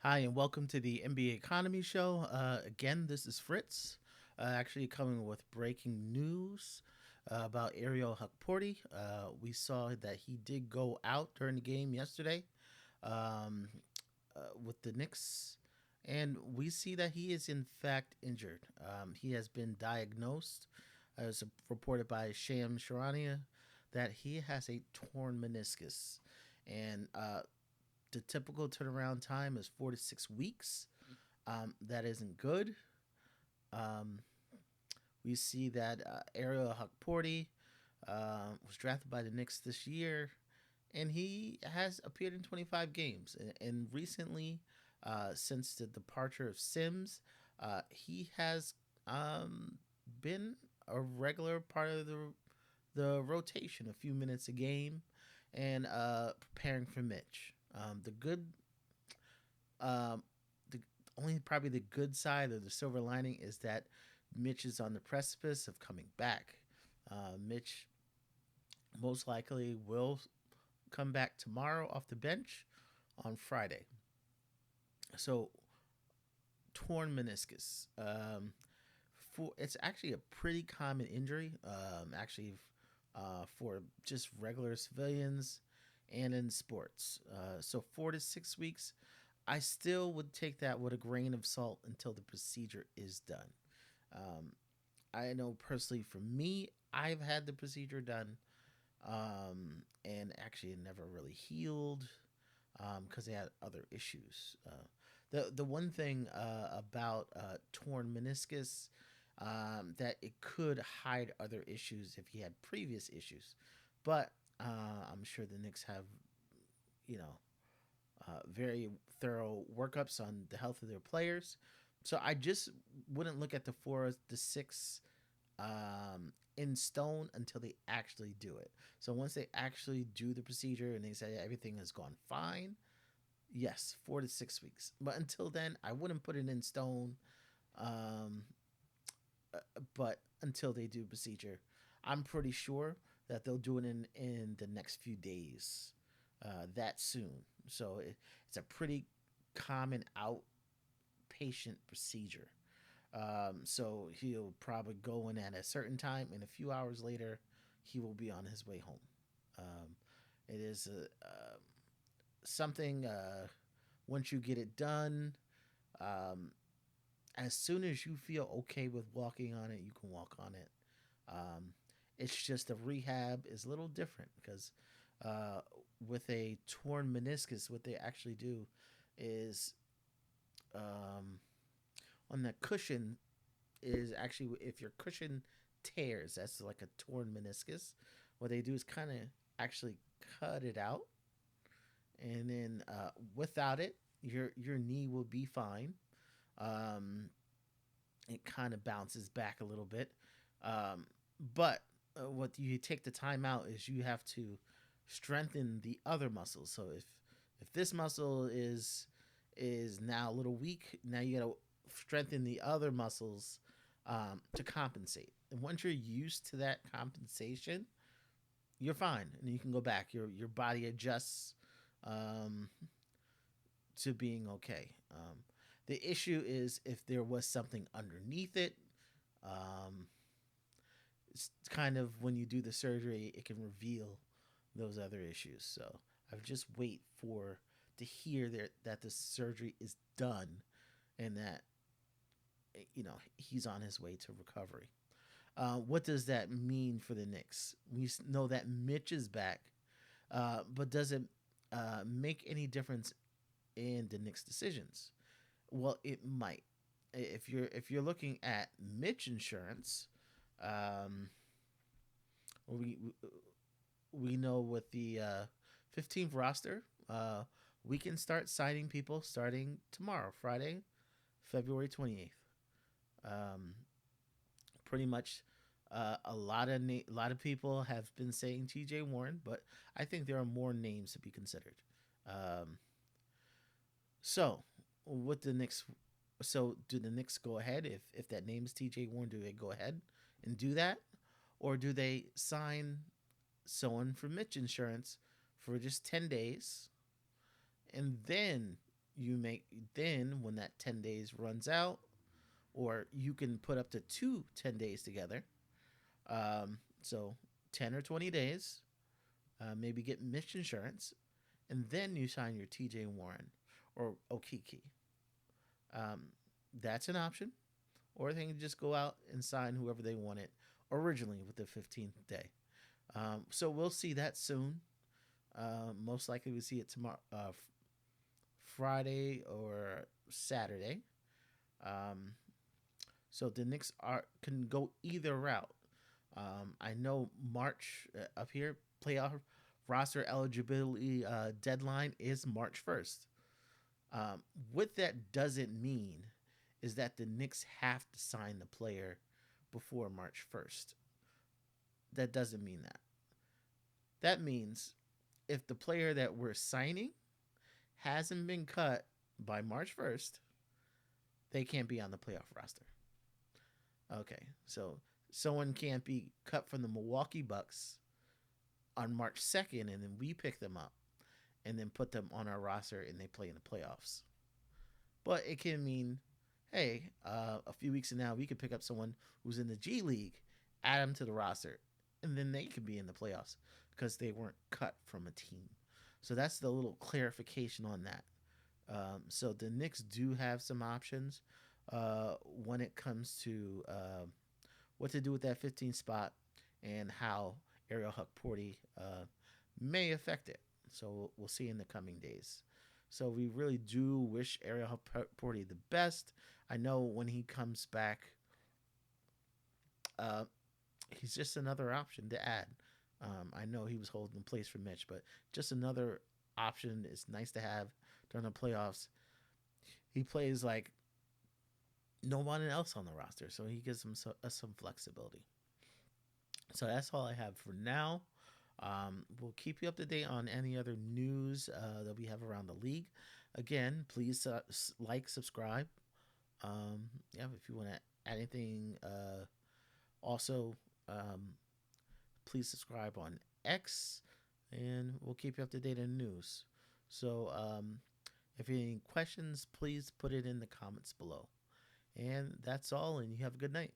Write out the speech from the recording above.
Hi, and welcome to the NBA Economy Show. Again, this is Fritz, actually coming with breaking news about Ariel Hukporti. We saw that he did go out during the game yesterday um, with the Knicks, and we see that he is in fact injured. He has been diagnosed, as reported by Sham Sharania, that he has a torn meniscus. And the typical turnaround time is 4 to 6 weeks. That isn't good. Um, we see that Ariel Hukporti was drafted by the Knicks this year, and he has appeared in 25 games. And recently, since the departure of Sims, he has been a regular part of the rotation, a few minutes a game, and preparing for Mitch. Um, the only probably the good side or the silver lining is that Mitch is on the precipice of coming back. Mitch most likely will come back tomorrow off the bench on Friday. So torn meniscus. It's actually a pretty common injury. For just regular civilians and in sports. So 4 to 6 weeks. I still would take that with a grain of salt until the procedure is done. Um, I know personally for me, I've had the procedure done, and actually it never really healed because they had other issues. The one thing about torn meniscus, that it could hide other issues if he had previous issues, but I'm sure the Knicks have you know very thorough workups on the health of their players. So I just wouldn't look at the 4 to 6 in stone until they actually do it. So once they actually do the procedure and they say everything has gone fine, yes, 4 to 6 weeks. But until then, I wouldn't put it in stone. Um, but until they do procedure, I'm pretty sure that they'll do it in the next few days, that soon. So it's a pretty common outpatient procedure. So he'll probably go in at a certain time, and a few hours later, he will be on his way home. Um, it is something. Once you get it done, um, as soon as you feel okay with walking on it, you can walk on it. Um, it's just the rehab is a little different because uh, with a torn meniscus, what they actually do is um, on the cushion is actually if your cushion tears, that's like a torn meniscus. What they do is kind of actually cut it out, and then without it, your knee will be fine. Um, it kind of bounces back a little bit, um, but what you take the time out is you have to strengthen the other muscles. So if this muscle is now a little weak, now you got to strengthen the other muscles to compensate. And once you're used to that compensation, you're fine, and you can go back. Your body adjusts um, to being okay. The issue is if there was something underneath it. Um, it's kind of when you do the surgery, it can reveal those other issues. So I would just wait for to hear that the surgery is done and that he's on his way to recovery. What does that mean for the Knicks? We know that Mitch is back, but does it make any difference in the Knicks' decisions? Well, it might. If you're looking at Mitch insurance, um, we we know with the 15th roster, we can start signing people starting tomorrow, Friday, February 28th. Um, Pretty much, a lot of people have been saying T.J. Warren, but I think there are more names to be considered. Um, so, with the Knicks, so do the Knicks go ahead if that name is T.J. Warren? Do they go ahead and do that, or do they sign someone for Mitch Insurance for just 10 days, and then You make then when that 10 days runs out, or you can put up to 10 days together. So 10 or 20 days, maybe get Mitch insurance, and then you sign your TJ Warren or Okiki. Um, that's an option. Or they can just go out and sign whoever they wanted originally with the 15th day. So we'll see that soon. Most likely we see it tomorrow, Friday or Saturday. Um, so the Knicks can go either route. I know March up here playoff roster eligibility deadline is March 1st. What that doesn't mean is that the Knicks have to sign the player before March 1st. That doesn't mean that. That means if the player that we're signing hasn't been cut by March 1st, they can't be on the playoff roster. Okay, so someone can't be cut from the Milwaukee Bucks on March 2nd, and then we pick them up and then put them on our roster and they play in the playoffs. But it can mean, hey, a few weeks from now, we could pick up someone who's in the G League, add them to the roster, and then they could be in the playoffs because they weren't cut from a team. So that's the little clarification on that. So the Knicks do have some options when it comes to what to do with that 15 spot and how Ariel Hukporti may affect it. So we'll see in the coming days. So we really do wish Ariel Hukporti the best. I know when he comes back, he's just another option to add. I know he was holding place for Mitch, but just another option is nice to have during the playoffs. He plays like no one else on the roster, so he gives him some flexibility. So that's all I have for now. We'll keep you up to date on any other news that we have around the league. Again, please like, subscribe. Yeah, if you want to add anything, also, please subscribe on X, and we'll keep you up to date on news. So, if you have any questions, please put it in the comments below. And that's all, and you have a good night.